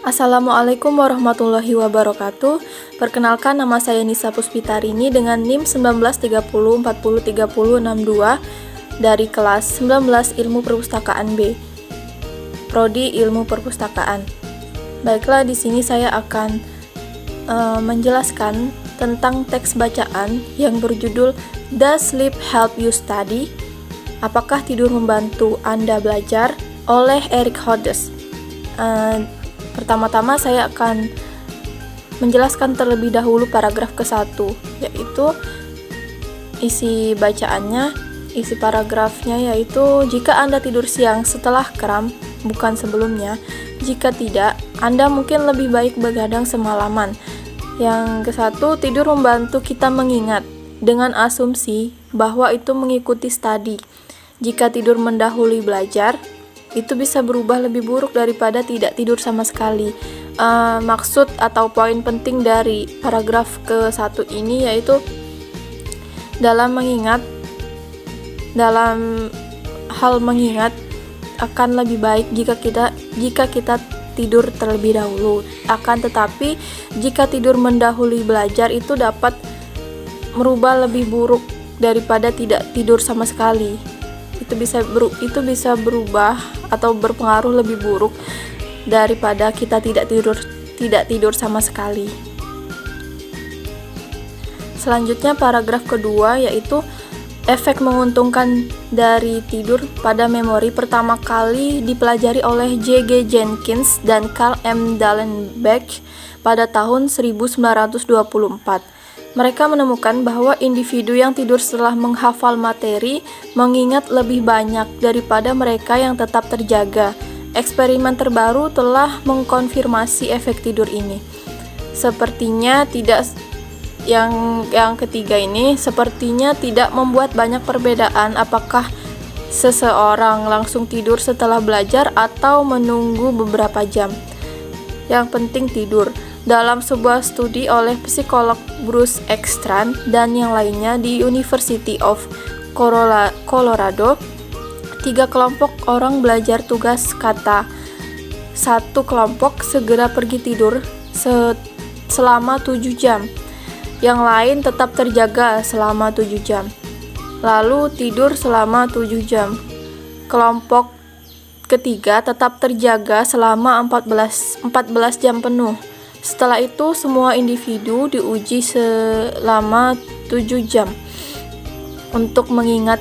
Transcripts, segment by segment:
Assalamualaikum warahmatullahi wabarakatuh. Perkenalkan, nama saya Nisa Puspitarini dengan NIM 1930403062 dari kelas 19 Ilmu Perpustakaan B, Prodi Ilmu Perpustakaan. Baiklah, di sini saya akan menjelaskan tentang teks bacaan yang berjudul Does Sleep Help You Study? Apakah tidur membantu Anda belajar? Oleh Eric Hodges. Pertama-tama saya akan menjelaskan terlebih dahulu paragraf ke-1, yaitu isi bacaannya, isi paragrafnya yaitu jika Anda tidur siang setelah kram, bukan sebelumnya. Jika tidak, Anda mungkin lebih baik begadang semalaman. Yang ke-1, tidur membantu kita mengingat dengan asumsi bahwa itu mengikuti studi. Jika tidur mendahului belajar, itu bisa berubah lebih buruk daripada tidak tidur sama sekali. Maksud atau poin penting dari paragraf ke-1 ini yaitu dalam hal mengingat akan lebih baik jika kita tidur terlebih dahulu. Akan tetapi jika tidur mendahului belajar itu dapat merubah lebih buruk daripada tidak tidur sama sekali. Itu bisa berubah atau berpengaruh lebih buruk daripada kita tidak tidur sama sekali. Selanjutnya paragraf kedua yaitu efek menguntungkan dari tidur pada memori pertama kali dipelajari oleh J.G. Jenkins dan Carl M. Dallenbach pada tahun 1924. Mereka menemukan bahwa individu yang tidur setelah menghafal materi mengingat lebih banyak daripada mereka yang tetap terjaga. Eksperimen terbaru telah mengkonfirmasi efek tidur ini. Sepertinya tidak yang ketiga ini sepertinya tidak membuat banyak perbedaan apakah seseorang langsung tidur setelah belajar atau menunggu beberapa jam. Yang penting tidur. Dalam sebuah studi oleh psikolog Bruce Ekstrand dan yang lainnya di University of Colorado, 3 kelompok orang belajar tugas kata. Satu kelompok segera pergi tidur selama 7 jam. Yang lain tetap terjaga selama 7 jam. Lalu tidur selama 7 jam. Kelompok ketiga tetap terjaga selama 14 jam penuh. Setelah itu semua individu diuji selama 7 jam untuk mengingat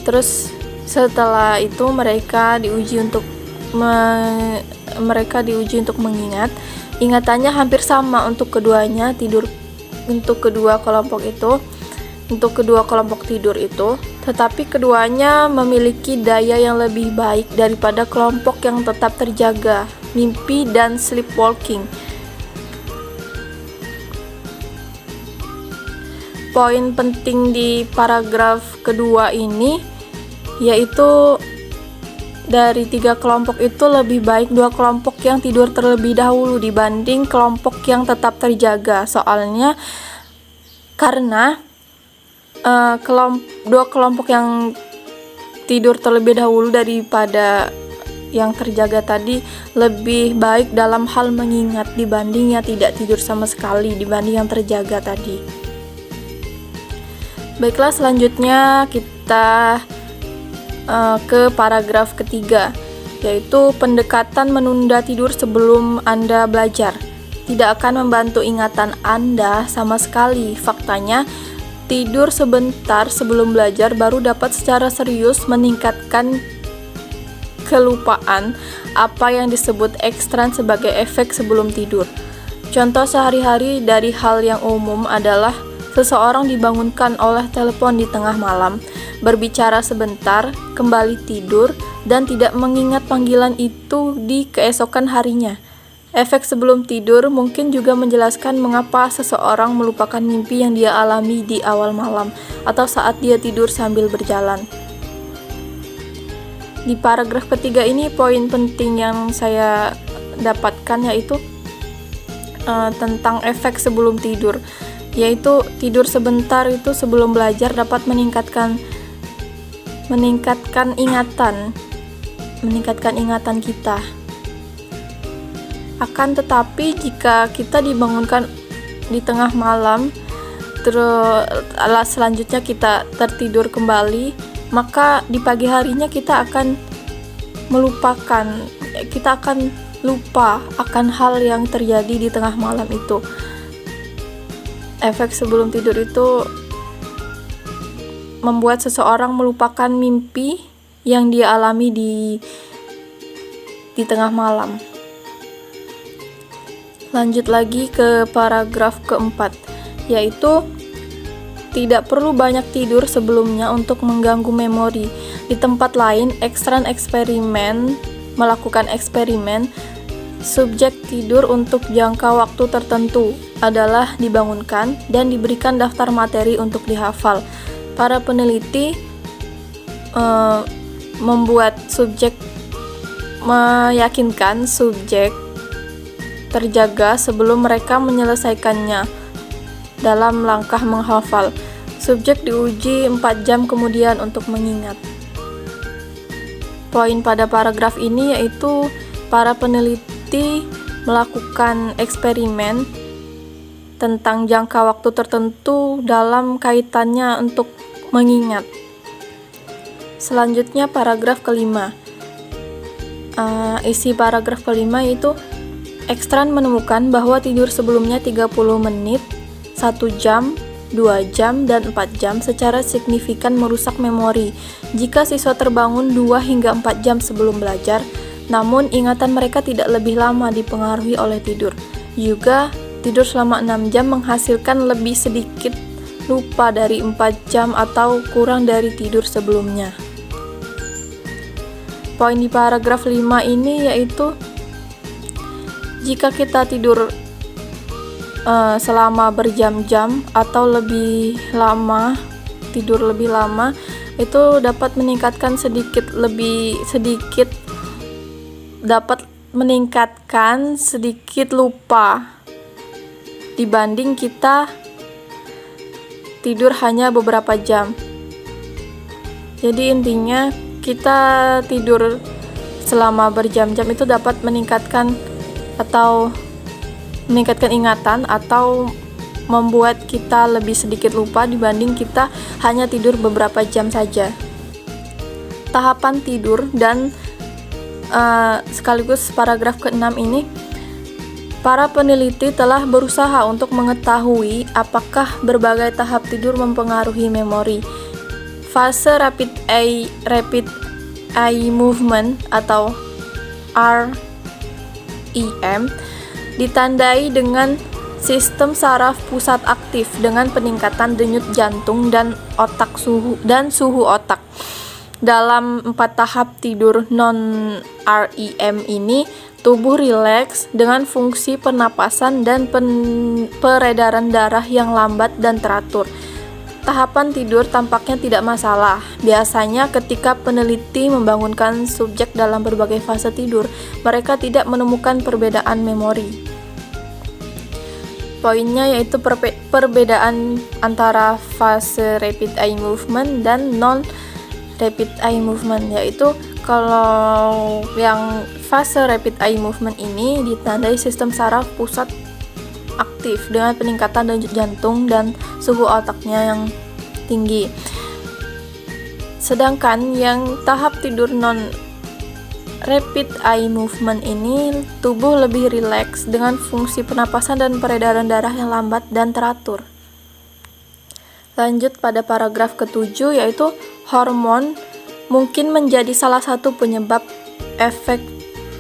Terus setelah itu mereka diuji untuk mengingat. Ingatannya hampir sama untuk keduanya untuk kedua kelompok tidur itu, tetapi keduanya memiliki daya yang lebih baik daripada kelompok yang tetap terjaga, mimpi dan sleepwalking. Poin penting di paragraf kedua ini yaitu dari 3 kelompok itu lebih baik 2 kelompok yang tidur terlebih dahulu dibanding kelompok yang tetap terjaga. Soalnya karena 2 kelompok yang tidur terlebih dahulu daripada yang terjaga tadi lebih baik dalam hal mengingat dibanding yang tidak tidur sama sekali dibanding yang terjaga tadi. Baiklah, selanjutnya kita ke paragraf ketiga, yaitu pendekatan menunda tidur sebelum Anda belajar tidak akan membantu ingatan Anda sama sekali. Faktanya, tidur sebentar sebelum belajar baru dapat secara serius meningkatkan kelupaan, apa yang disebut Ekstrand sebagai efek sebelum tidur. Contoh sehari-hari dari hal yang umum adalah seseorang dibangunkan oleh telepon di tengah malam, berbicara sebentar, kembali tidur, dan tidak mengingat panggilan itu di keesokan harinya. Efek sebelum tidur mungkin juga menjelaskan mengapa seseorang melupakan mimpi yang dia alami di awal malam atau saat dia tidur sambil berjalan. Di paragraf ketiga ini poin penting yang saya dapatkan yaitu tentang efek sebelum tidur, yaitu tidur sebentar itu sebelum belajar dapat meningkatkan ingatan meningkatkan ingatan kita. Akan tetapi jika kita dibangunkan di tengah malam, terus selanjutnya kita tertidur kembali, maka di pagi harinya kita akan lupa akan hal yang terjadi di tengah malam itu. Efek sebelum tidur itu membuat seseorang melupakan mimpi yang dia alami di tengah malam. Lanjut lagi ke paragraf keempat, yaitu tidak perlu banyak tidur sebelumnya untuk mengganggu memori. Di tempat lain, melakukan eksperimen, subjek tidur untuk jangka waktu tertentu adalah dibangunkan dan diberikan daftar materi untuk dihafal. Para peneliti meyakinkan subjek terjaga sebelum mereka menyelesaikannya dalam langkah menghafal. Subjek diuji 4 jam kemudian untuk mengingat. Poin pada paragraf ini yaitu para peneliti melakukan eksperimen tentang jangka waktu tertentu dalam kaitannya untuk mengingat. Selanjutnya paragraf kelima. Isi paragraf kelima itu Ekstrand menemukan bahwa tidur sebelumnya 30 menit, 1 jam, 2 jam, dan 4 jam secara signifikan merusak memori. Jika siswa terbangun 2 hingga 4 jam sebelum belajar, namun ingatan mereka tidak lebih lama dipengaruhi oleh tidur. Juga, tidur selama 6 jam menghasilkan lebih sedikit lupa dari 4 jam atau kurang dari tidur sebelumnya. Poin di paragraf 5 ini yaitu jika kita tidur selama berjam-jam atau lebih lama, itu dapat meningkatkan sedikit lupa dibanding kita tidur hanya beberapa jam. Jadi intinya kita tidur selama berjam-jam itu dapat meningkatkan ingatan atau membuat kita lebih sedikit lupa dibanding kita hanya tidur beberapa jam saja. Tahapan tidur dan sekaligus paragraf ke-6 ini, para peneliti telah berusaha untuk mengetahui apakah berbagai tahap tidur mempengaruhi memori. Fase rapid eye movement atau REM ditandai dengan sistem saraf pusat aktif dengan peningkatan denyut jantung dan suhu otak. Dalam 4 tahap tidur non-REM ini, tubuh rileks dengan fungsi pernapasan dan peredaran darah yang lambat dan teratur. Tahapan tidur tampaknya tidak masalah. Biasanya ketika peneliti membangunkan subjek dalam berbagai fase tidur, mereka tidak menemukan perbedaan memori. Poinnya yaitu perbedaan antara fase rapid eye movement dan non-rapid eye movement, yaitu kalau yang fase rapid eye movement ini ditandai sistem saraf pusat aktif dengan peningkatan denyut jantung dan suhu otaknya yang tinggi. Sedangkan yang tahap tidur non-rapid eye movement ini tubuh lebih rileks dengan fungsi pernapasan dan peredaran darah yang lambat dan teratur. Lanjut pada paragraf ke-7 yaitu hormon mungkin menjadi salah satu penyebab efek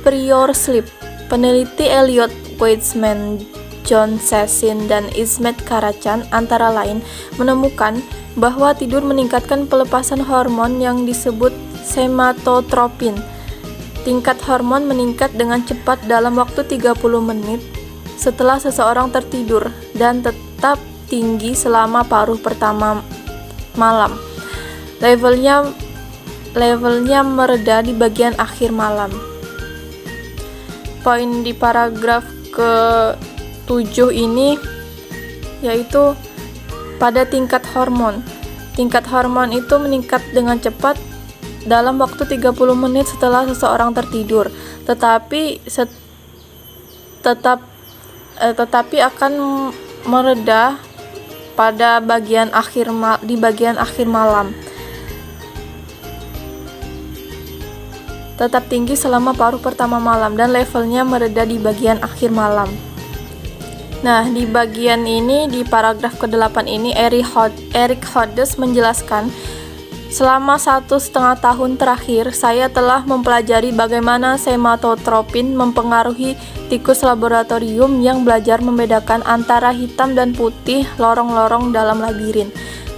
prior sleep. Peneliti Elliot Weitzman, John Sessin, dan Ismet Karacan antara lain menemukan bahwa tidur meningkatkan pelepasan hormon yang disebut somatotropin. Tingkat hormon meningkat dengan cepat dalam waktu 30 menit setelah seseorang tertidur dan tetap tinggi selama paruh pertama malam. Levelnya mereda di bagian akhir malam. Poin di paragraf ke-7 ini yaitu pada tingkat hormon. Tingkat hormon itu meningkat dengan cepat dalam waktu 30 menit setelah seseorang tertidur, tetapi akan mereda pada di bagian akhir malam. Tetap tinggi selama paruh pertama malam dan levelnya mereda di bagian akhir malam. Nah, di bagian ini, di paragraf ke-8 ini, Eric Hodges menjelaskan, selama 1,5 tahun terakhir, saya telah mempelajari bagaimana sematotropin mempengaruhi tikus laboratorium yang belajar membedakan antara hitam dan putih lorong-lorong dalam labirin.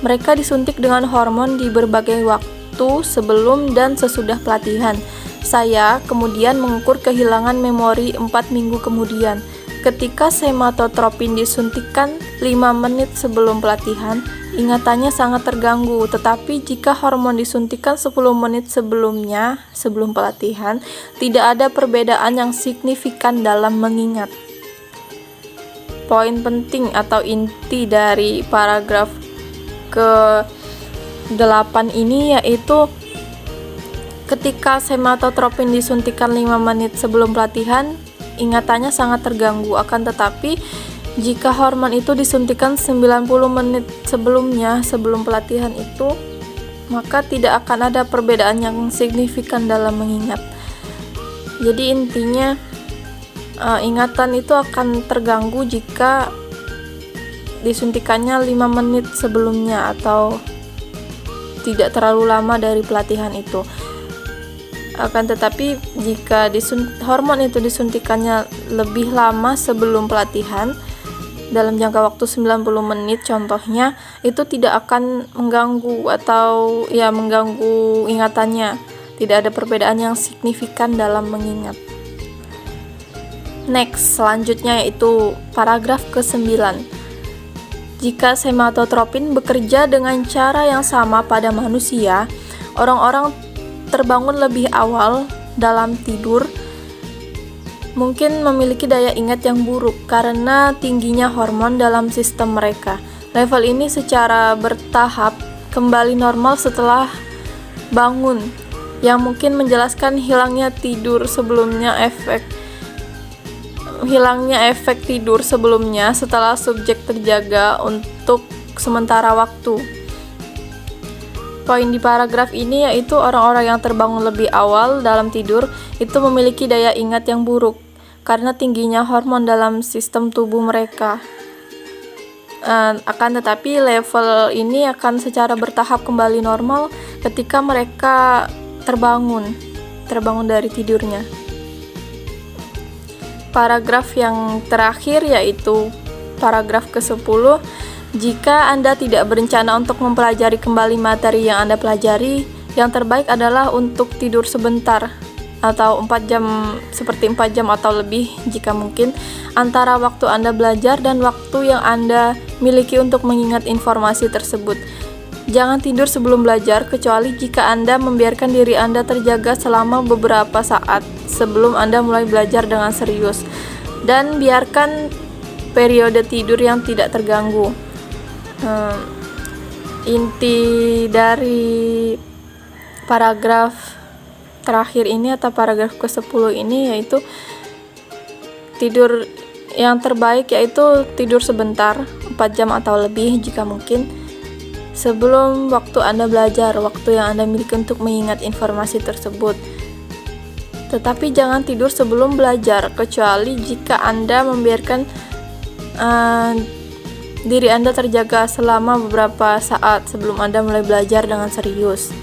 Mereka disuntik dengan hormon di berbagai waktu sebelum dan sesudah pelatihan. Saya kemudian mengukur kehilangan memori 4 minggu kemudian. Ketika sematotropin disuntikan 5 menit sebelum pelatihan, ingatannya sangat terganggu, tetapi jika hormon disuntikan 10 menit sebelum pelatihan, tidak ada perbedaan yang signifikan dalam mengingat. Poin penting atau inti dari paragraf ke-8 ini yaitu ketika sematotropin disuntikan 5 menit sebelum pelatihan, ingatannya sangat terganggu. Akan tetapi, jika hormon itu disuntikan 90 menit sebelum pelatihan itu, maka tidak akan ada perbedaan yang signifikan dalam mengingat. Jadi intinya, ingatan itu akan terganggu jika disuntikannya 5 menit sebelumnya atau tidak terlalu lama dari pelatihan itu. Akan tetapi jika hormon itu disuntikannya lebih lama sebelum pelatihan, dalam jangka waktu 90 menit contohnya, itu tidak akan mengganggu atau mengganggu ingatannya. Tidak ada perbedaan yang signifikan dalam mengingat. Next, selanjutnya yaitu paragraf ke-9. Jika sematotropin bekerja dengan cara yang sama pada manusia, orang-orang terbangun lebih awal dalam tidur mungkin memiliki daya ingat yang buruk karena tingginya hormon dalam sistem mereka. Level ini secara bertahap kembali normal setelah bangun, yang mungkin menjelaskan hilangnya efek tidur sebelumnya setelah subjek terjaga untuk sementara waktu. Poin di paragraf ini yaitu orang-orang yang terbangun lebih awal dalam tidur itu memiliki daya ingat yang buruk karena tingginya hormon dalam sistem tubuh mereka. Akan tetapi level ini akan secara bertahap kembali normal ketika mereka terbangun dari tidurnya. Paragraf yang terakhir yaitu paragraf ke-10. Jika Anda tidak berencana untuk mempelajari kembali materi yang Anda pelajari, yang terbaik adalah untuk tidur sebentar atau 4 jam atau lebih jika mungkin, antara waktu Anda belajar dan waktu yang Anda miliki untuk mengingat informasi tersebut. Jangan tidur sebelum belajar kecuali jika Anda membiarkan diri Anda terjaga selama beberapa saat sebelum Anda mulai belajar dengan serius, dan biarkan periode tidur yang tidak terganggu. Inti dari paragraf terakhir ini atau paragraf ke-10 ini yaitu tidur yang terbaik yaitu tidur sebentar, 4 jam atau lebih jika mungkin, sebelum waktu Anda belajar, waktu yang Anda miliki untuk mengingat informasi tersebut. Tetapi jangan tidur sebelum belajar kecuali jika Anda membiarkan diri Anda terjaga selama beberapa saat sebelum Anda mulai belajar dengan serius.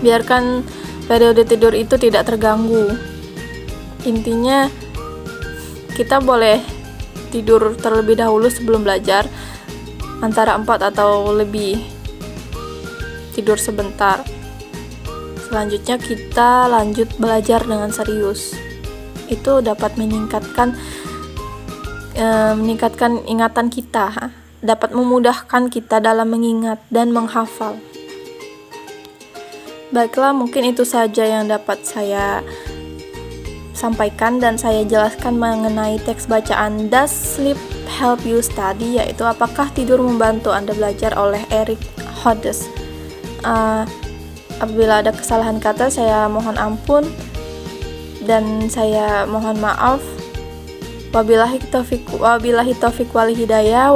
Biarkan periode tidur itu tidak terganggu. Intinya, kita boleh tidur terlebih dahulu sebelum belajar, antara 4 atau lebih, tidur sebentar. Selanjutnya kita lanjut belajar dengan serius. Itu dapat meningkatkan ingatan kita, dapat memudahkan kita dalam mengingat dan menghafal. Baiklah, mungkin itu saja yang dapat saya sampaikan dan saya jelaskan mengenai teks bacaan Does Sleep Help You Study, yaitu apakah tidur membantu Anda belajar oleh Eric Hodges. Apabila ada kesalahan kata, saya mohon ampun dan saya mohon maaf. Wabillahi taufiq wal hidayah.